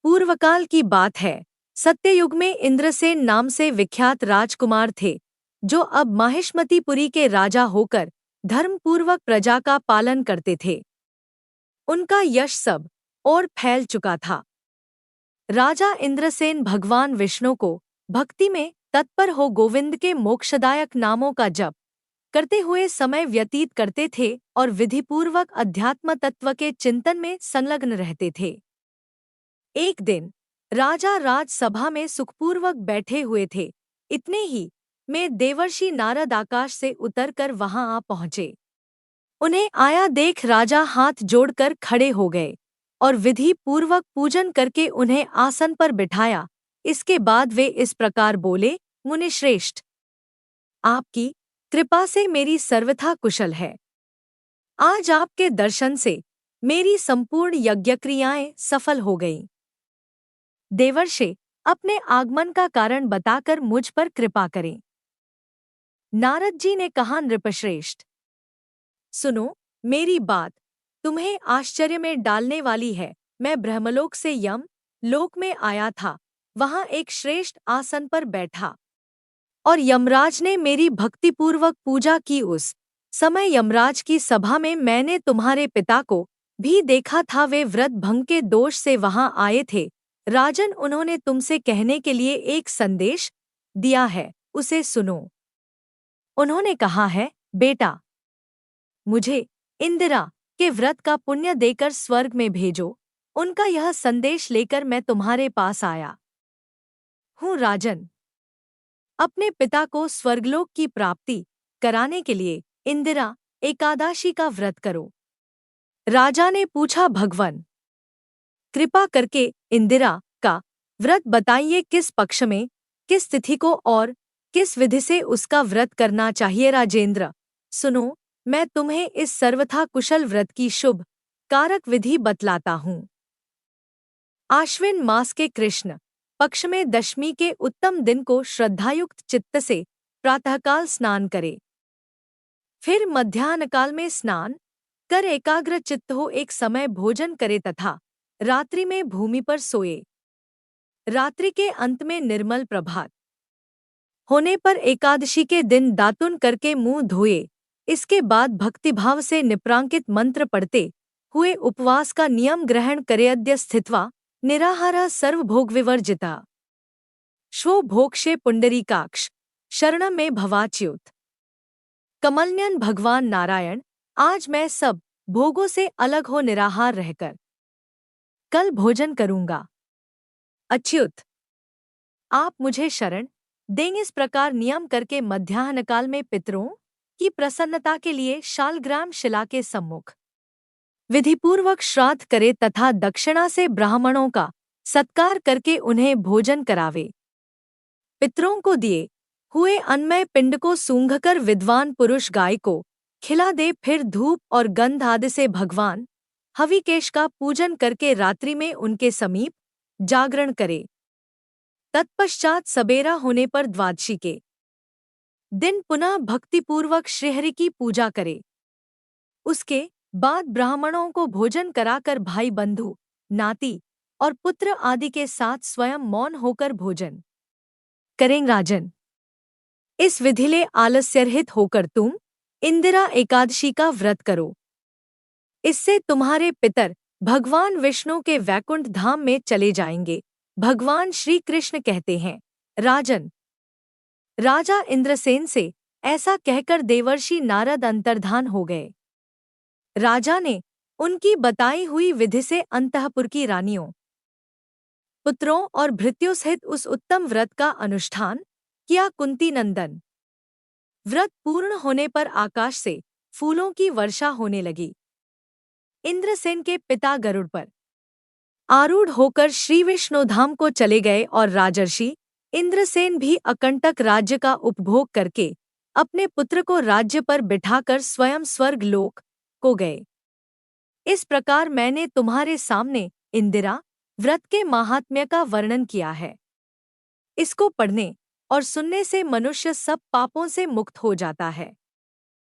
पूर्वकाल की बात है। सत्ययुग में इंद्रसेन नाम से विख्यात राजकुमार थे, जो अब माहिष्मतीपुरी के राजा होकर धर्मपूर्वक प्रजा का पालन करते थे। उनका यश सब और फैल चुका था। राजा इंद्रसेन भगवान विष्णु को भक्ति में तत्पर हो गोविंद के मोक्षदायक नामों का जप करते हुए समय व्यतीत करते थे और विधिपूर्वक अध्यात्म तत्व के चिंतन में संलग्न रहते थे। एक दिन राजा राजसभा में सुखपूर्वक बैठे हुए थे। इतने ही में देवर्षि नारद आकाश से उतरकर वहां आ पहुंचे। उन्हें आया देख राजा हाथ जोड़कर खड़े हो गए और विधि पूर्वक पूजन करके उन्हें आसन पर बिठाया। इसके बाद वे इस प्रकार बोले, मुनिश्रेष्ठ, आपकी कृपा से मेरी सर्वथा कुशल है। आज आपके दर्शन से मेरी संपूर्ण यज्ञक्रियाएं सफल हो गईं। देवर्षि, अपने आगमन का कारण बताकर मुझ पर कृपा करें। नारद जी ने कहा, नृपश्रेष्ठ, सुनो, मेरी बात तुम्हें आश्चर्य में डालने वाली है। मैं ब्रह्मलोक से यम लोक में आया था। वहां एक श्रेष्ठ आसन पर बैठा और यमराज ने मेरी भक्तिपूर्वक पूजा की। उस समय यमराज की सभा में मैंने तुम्हारे पिता को भी देखा था। वे व्रत भंग के दोष से वहां आए थे। राजन, उन्होंने तुमसे कहने के लिए एक संदेश दिया है, उसे सुनो। उन्होंने कहा है, बेटा, मुझे इंदिरा के व्रत का पुण्य देकर स्वर्ग में भेजो। उनका यह संदेश लेकर मैं तुम्हारे पास आया हूँ। राजन, अपने पिता को स्वर्गलोक की प्राप्ति कराने के लिए इंदिरा एकादशी का व्रत करो। राजा ने पूछा, भगवन, कृपा करके इंदिरा का व्रत बताइए। किस पक्ष में, किस तिथि को और किस विधि से उसका व्रत करना चाहिए। राजेंद्र, सुनो, मैं तुम्हें इस सर्वथा कुशल व्रत की शुभ कारक विधि बतलाता हूँ। आश्विन मास के कृष्ण पक्ष में दशमी के उत्तम दिन को श्रद्धायुक्त चित्त से प्रातःकाल स्नान करे। फिर मध्याह्नकाल में स्नान कर एकाग्र चित्त हो एक समय भोजन करे तथा रात्रि में भूमि पर सोए। रात्रि के अंत में निर्मल प्रभात होने पर एकादशी के दिन दातुन करके मुंह धोए। इसके बाद भक्तिभाव से निप्रांकित मंत्र पढ़ते हुए उपवास का नियम ग्रहण करे। अद्य स्थित्वा निराहारः सर्वभोग विवर्जिता श्वो भोक्षे पुंडरीकाक्ष शरण में भवाच्युत। कमलनयन भगवान नारायण, आज मैं सब भोगों से अलग हो निराहार रहकर कल भोजन करूंगा। अच्युत, आप मुझे शरण देंगे। इस प्रकार नियम करके मध्याह्नकाल में पितरों की प्रसन्नता के लिए शालग्राम शिला के सम्मुख विधिपूर्वक श्राद्ध करे तथा दक्षिणा से ब्राह्मणों का सत्कार करके उन्हें भोजन करावे। पितरों को दिए हुए अन्नमय पिंड को सूंघकर विद्वान पुरुष गाय को खिला दे। फिर धूप और गंध आदि से भगवान हविकेश का पूजन करके रात्रि में उनके समीप जागरण करे। तत्पश्चात सबेरा होने पर द्वादशी के दिन पुनः भक्तिपूर्वक श्रीहरि की पूजा करे। उसके बाद ब्राह्मणों को भोजन कराकर भाई बंधु नाती और पुत्र आदि के साथ स्वयं मौन होकर भोजन करें। राजन, इस विधिले आलस्यरहित होकर तुम इंदिरा एकादशी का व्रत करो। इससे तुम्हारे पितर भगवान विष्णु के वैकुंठ धाम में चले जाएंगे। भगवान श्री कृष्ण कहते हैं, राजन, राजा इंद्रसेन से ऐसा कहकर देवर्षि नारद अंतर्धान हो गए। राजा ने उनकी बताई हुई विधि से अंतःपुर की रानियों, पुत्रों और भृत्यों सहित उस उत्तम व्रत का अनुष्ठान किया। कुंती नंदन, व्रत पूर्ण होने पर आकाश से फूलों की वर्षा होने लगी। इंद्रसेन के पिता गरुड़ पर आरूढ़ होकर श्री विष्णुधाम को चले गए और राजर्षि इंद्रसेन भी अकंटक राज्य का उपभोग करके अपने पुत्र को राज्य पर बिठाकर स्वयं स्वर्ग लोक को गए। इस प्रकार मैंने तुम्हारे सामने इंदिरा व्रत के माहात्म्य का वर्णन किया है। इसको पढ़ने और सुनने से मनुष्य सब पापों से मुक्त हो जाता है।